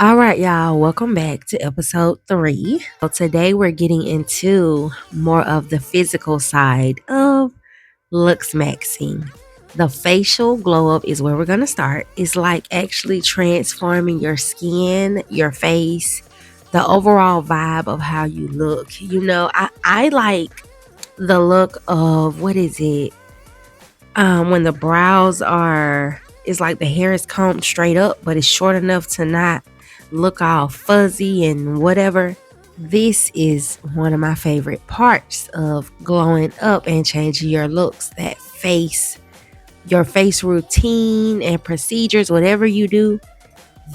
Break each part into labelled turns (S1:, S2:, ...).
S1: All right, y'all, welcome back to episode 3. So today we're getting into more of the physical side of Looksmaxxing. The facial glow up is where we're going to start. It's like actually transforming your skin, your face, the overall vibe of how you look. I like the look of what is it? When the brows are, it's like the hair is combed straight up, but it's short enough to not look all fuzzy and whatever. This is one of my favorite parts of glowing up and changing your looks. That face, your face routine and procedures, whatever you do,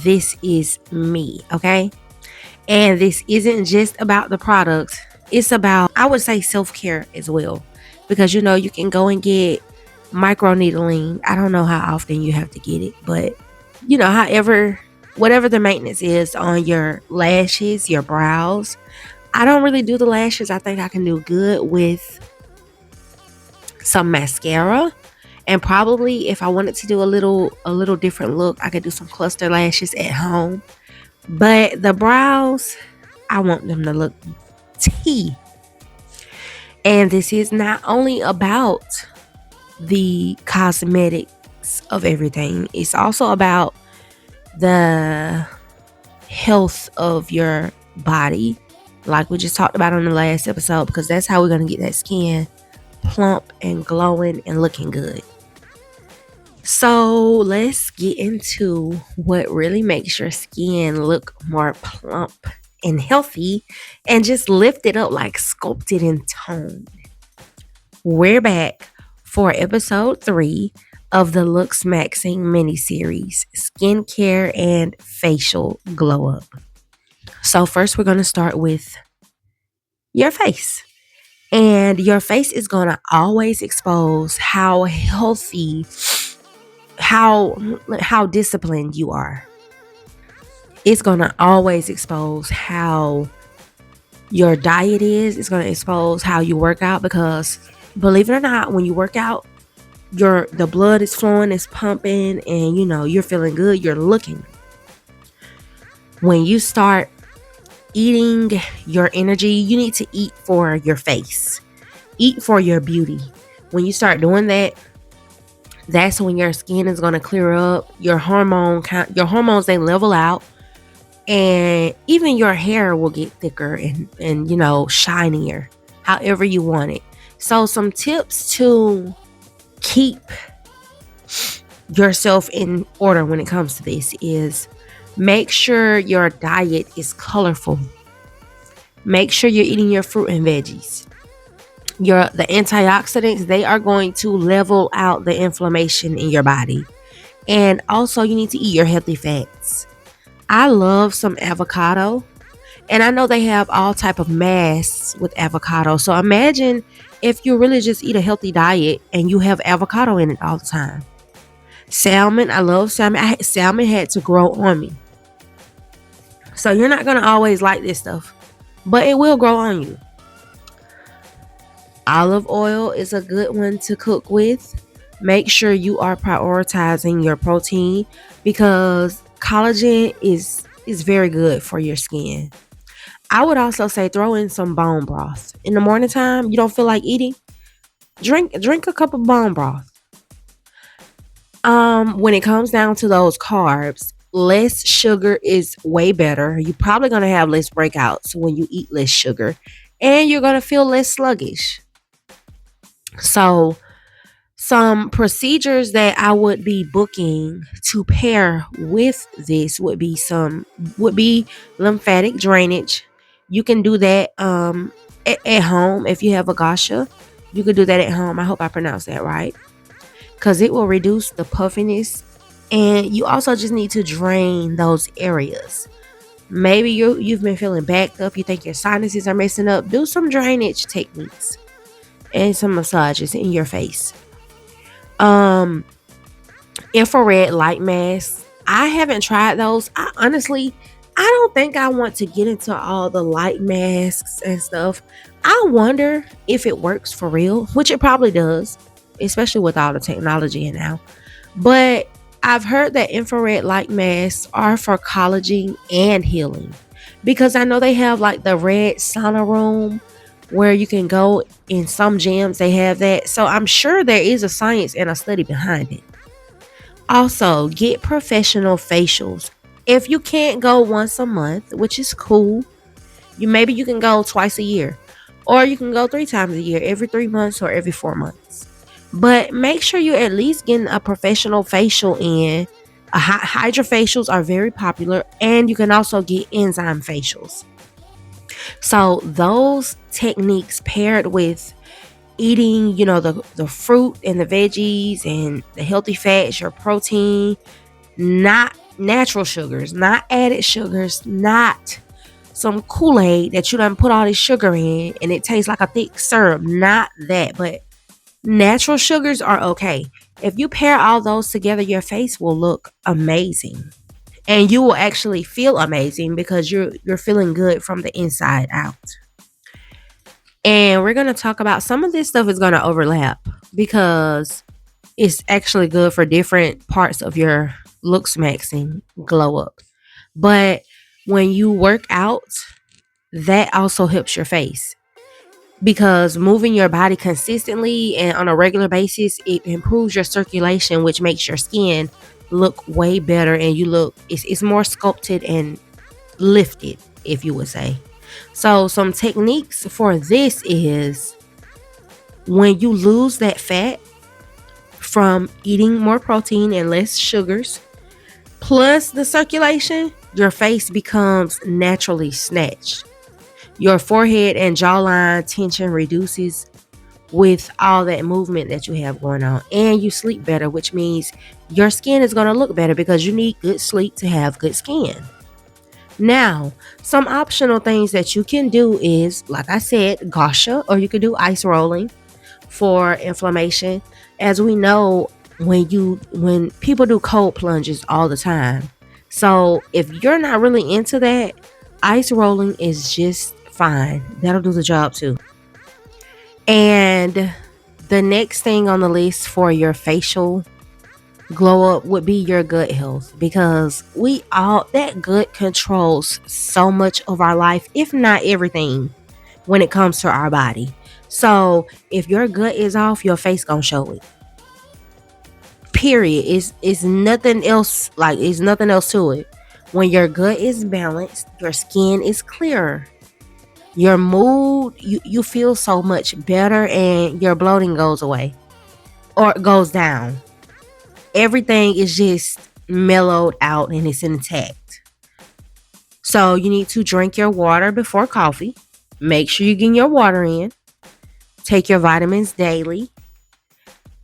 S1: this is me, okay? And this isn't just about the products, it's about, I would say, self care as well. Because you can go and get micro needling. I don't know how often you have to get it, but however, whatever the maintenance is on your lashes, your brows. I don't really do the lashes. I think I can do good with some mascara. And probably if I wanted to do a little different look, I could do some cluster lashes at home. But the brows, I want them to look tea. And this is not only about the cosmetics of everything, it's also about the health of your body, like we just talked about on the last episode, because that's how we're going to get that skin plump and glowing and looking good. So let's get into what really makes your skin look more plump and healthy and just lift it up, like sculpted and toned. We're back for episode 3 of the Looksmaxxing Mini-Series, Skincare and Facial Glow Up. So first we're going to start with your face. And your face is going to always expose how healthy, how disciplined you are. It's going to always expose how your diet is. It's going to expose how you work out, because believe it or not, when you work out, the blood is flowing, it's pumping, and you're feeling good, you're looking. When you start eating your energy, you need to eat for your face. Eat for your beauty. When you start doing that, that's when your skin is going to clear up, your hormones, they level out, and even your hair will get thicker and shinier, however you want it. So some tips to keep yourself in order when it comes to this is make sure your diet is colorful. Make sure you're eating your fruit and veggies. The antioxidants, they are going to level out the inflammation in your body. And also you need to eat your healthy fats. I love some avocado, and I know they have all type of masks with avocado. So imagine if you really just eat a healthy diet and you have avocado in it all the time. Salmon, I love salmon. Salmon had to grow on me. So you're not going to always like this stuff, but it will grow on you. Olive oil is a good one to cook with. Make sure you are prioritizing your protein, because collagen is very good for your skin. I would also say throw in some bone broth. In the morning time, you don't feel like eating, drink a cup of bone broth. When it comes down to those carbs, less sugar is way better. You're probably going to have less breakouts when you eat less sugar, and you're going to feel less sluggish. So some procedures that I would be booking to pair with this would be lymphatic drainage. You can do that at home if you have a gasha. You can do that at home. I hope I pronounced that right, because it will reduce the puffiness, and you also just need to drain those areas. Maybe you've been feeling backed up. You think your sinuses are messing up. Do some drainage techniques and some massages in your face. Infrared light masks, I haven't tried those. I don't think I want to get into all the light masks and stuff. I wonder if it works for real, which it probably does, especially with all the technology in now. But I've heard that infrared light masks are for collagen and healing, because I know they have like the red sauna room where you can go. In some gyms they have that, so I'm sure there is a science and a study behind it. Also, get professional facials. If you can't go once a month, which is cool, you can go twice a year, or you can go 3 times a year, every 3 months or every 4 months. But make sure you're at least getting a professional facial in. Hydrofacials are very popular, and you can also get enzyme facials. So those techniques paired with eating, the fruit and the veggies and the healthy fats, your protein, not natural sugars, not added sugars, not some Kool-Aid that you done put all this sugar in and it tastes like a thick syrup. Not that, but natural sugars are okay. If you pair all those together, your face will look amazing. And you will actually feel amazing because you're feeling good from the inside out. And we're going to talk about some of this stuff is going to overlap because it's actually good for different parts of your Looksmaxxing glow up. But when you work out, that also helps your face, because moving your body consistently and on a regular basis, it improves your circulation, which makes your skin look way better, and it's more sculpted and lifted, if you would say. So some techniques for this is, when you lose that fat from eating more protein and less sugars, plus the circulation, your face becomes naturally snatched. Your forehead and jawline tension reduces with all that movement that you have going on, and you sleep better, which means your skin is going to look better because you need good sleep to have good skin. Now, some optional things that you can do is, like I said, gosha, or you can do ice rolling for inflammation. As we know, when people do cold plunges all the time. So if you're not really into that, ice rolling is just fine. That'll do the job too. And the next thing on the list for your facial glow up would be your gut health, because that gut controls so much of our life, if not everything, when it comes to our body. So if your gut is off, your face gonna show it. Period. It's nothing else. Like, it's nothing else to it. When your gut is balanced, your skin is clearer. Your mood, you feel so much better, and your bloating goes away or goes down. Everything is just mellowed out and it's intact. So you need to drink your water before coffee. Make sure you're getting your water in. Take your vitamins daily.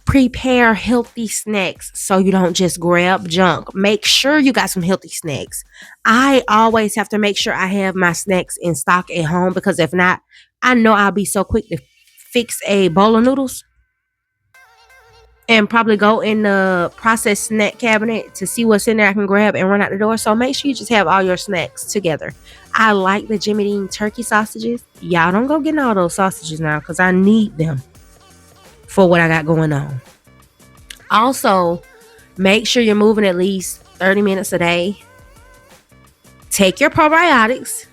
S1: Prepare healthy snacks so you don't just grab junk. Make sure you got some healthy snacks. I always have to make sure I have my snacks in stock at home, because if not, I know I'll be so quick to fix a bowl of noodles and probably go in the processed snack cabinet to see what's in there I can grab and run out the door. So make sure you just have all your snacks together. I like the Jimmy Dean turkey sausages. Y'all don't go getting all those sausages now, because I need them for what I got going on. Also, make sure you're moving at least 30 minutes a day. Take your probiotics.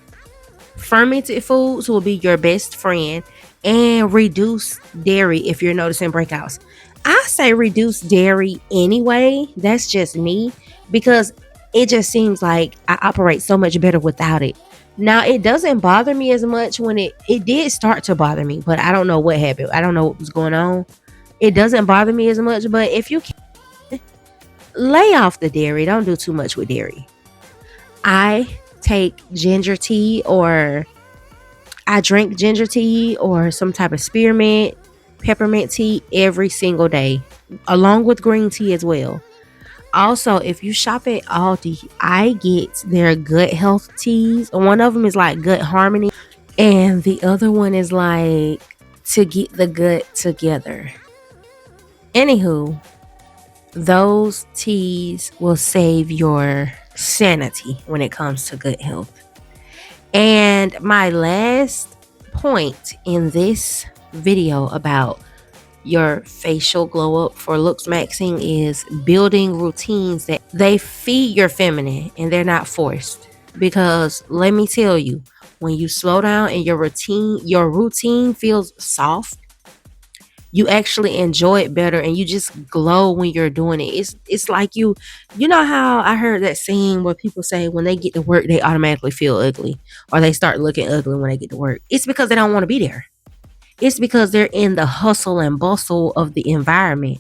S1: Fermented foods will be your best friend. And reduce dairy if you're noticing breakouts. I say reduce dairy anyway. That's just me, because it just seems like I operate so much better without it. Now, it doesn't bother me as much when it did start to bother me, but I don't know what happened. I don't know what was going on. It doesn't bother me as much, but if you can, lay off the dairy. Don't do too much with dairy. I take ginger tea, or I drink ginger tea or some type of spearmint, peppermint tea every single day, along with green tea as well. Also, if you shop at Aldi, I get their gut health teas. One of them is like Gut Harmony, and the other one is like to get the gut together. Anywho, those teas will save your sanity when it comes to good health. And my last point in this video about your facial glow up for Looksmaxxing is building routines that they feed your feminine and they're not forced. Because let me tell you, when you slow down and your routine feels soft, you actually enjoy it better and you just glow when you're doing it. It's like you know how I heard that saying where people say when they get to work they automatically feel ugly or they start looking ugly when they get to work. It's because they don't want to be there. It's because they're in the hustle and bustle of the environment.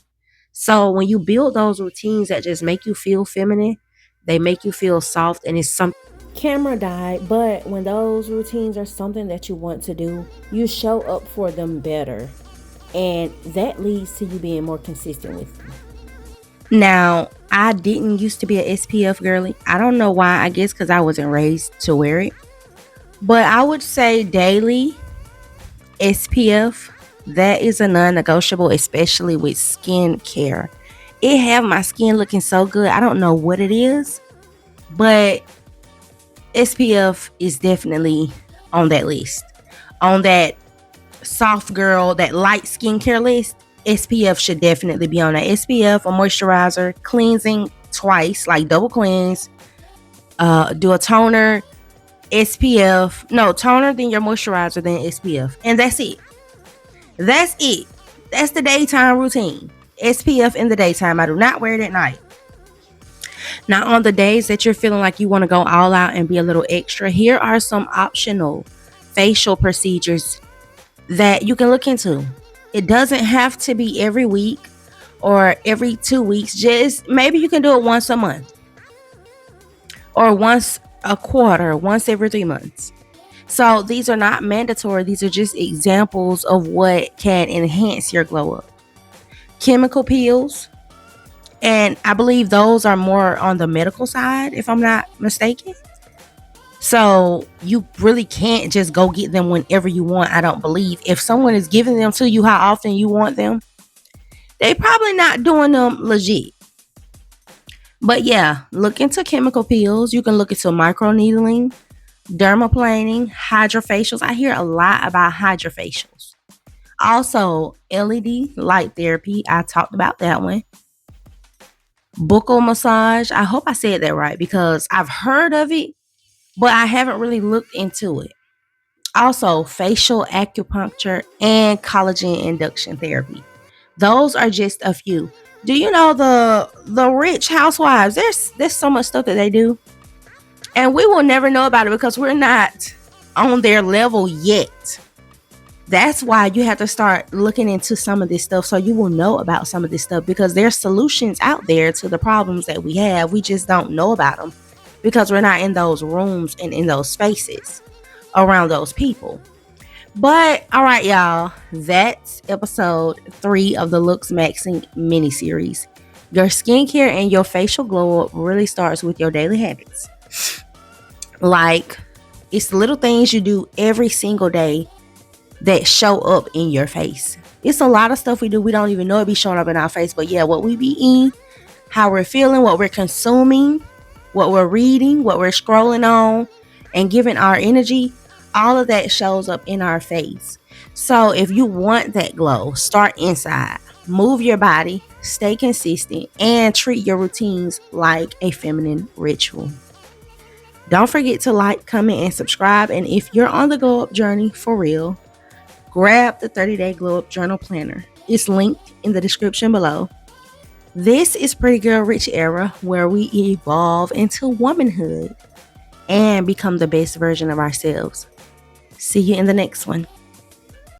S1: So when you build those routines that just make you feel feminine, they make you feel soft and it's something. Camera died, but when those routines are something that you want to do, you show up for them better. And that leads to you being more consistent with them. Now, I didn't used to be an SPF girly. I don't know why. I guess because I wasn't raised to wear it. But I would say daily SPF, that is a non-negotiable, especially with skincare. It have my skin looking so good. I don't know what it is, but SPF is definitely on that list. On that soft girl, that light skincare list, SPF should definitely be on that. SPF, a moisturizer, cleansing twice, like double cleanse, do a toner, SPF, no, toner, then your moisturizer, then SPF. And that's it. That's it. That's the daytime routine. SPF in the daytime. I do not wear it at night. Now, on the days that you're feeling like you want to go all out and be a little extra, here are some optional facial procedures that you can look into. It doesn't have to be every week or every 2 weeks. Just maybe you can do it once a month or once a quarter, once every 3 months. So these are not mandatory. These are just examples of what can enhance your glow up. Chemical peels, and I believe those are more on the medical side, if I'm not mistaken. So you really can't just go get them whenever you want, I don't believe. If someone is giving them to you how often you want them, they probably not doing them legit. But yeah, look into chemical peels. You can look into microneedling, dermaplaning, hydrofacials. I hear a lot about hydrofacials. Also, LED light therapy. I talked about that one. Buccal massage. I hope I said that right because I've heard of it, but I haven't really looked into it. Also, facial acupuncture and collagen induction therapy. Those are just a few. Do you know the rich housewives? There's so much stuff that they do, and we will never know about it because we're not on their level yet. That's why you have to start looking into some of this stuff so you will know about some of this stuff because there's solutions out there to the problems that we have. We just don't know about them because we're not in those rooms and in those spaces around those people. But all right, y'all, that's episode 3 of the Looksmaxxing Mini-Series. Your skincare and your facial glow up really starts with your daily habits. Like, it's little things you do every single day that show up in your face. It's a lot of stuff we do we don't even know it be showing up in our face. But yeah, what we be eating, how we're feeling, what we're consuming, what we're reading, what we're scrolling on, and giving our energy, all of that shows up in our face. So if you want that glow, start inside. Move your body, stay consistent, and treat your routines like a feminine ritual. Don't forget to like, comment, and subscribe. And if you're on the glow up journey for real, grab the 30-day glow up journal planner. It's linked in the description below. This is Pretty Girl Rich Era, where we evolve into womanhood and become the best version of ourselves. See you in the next one.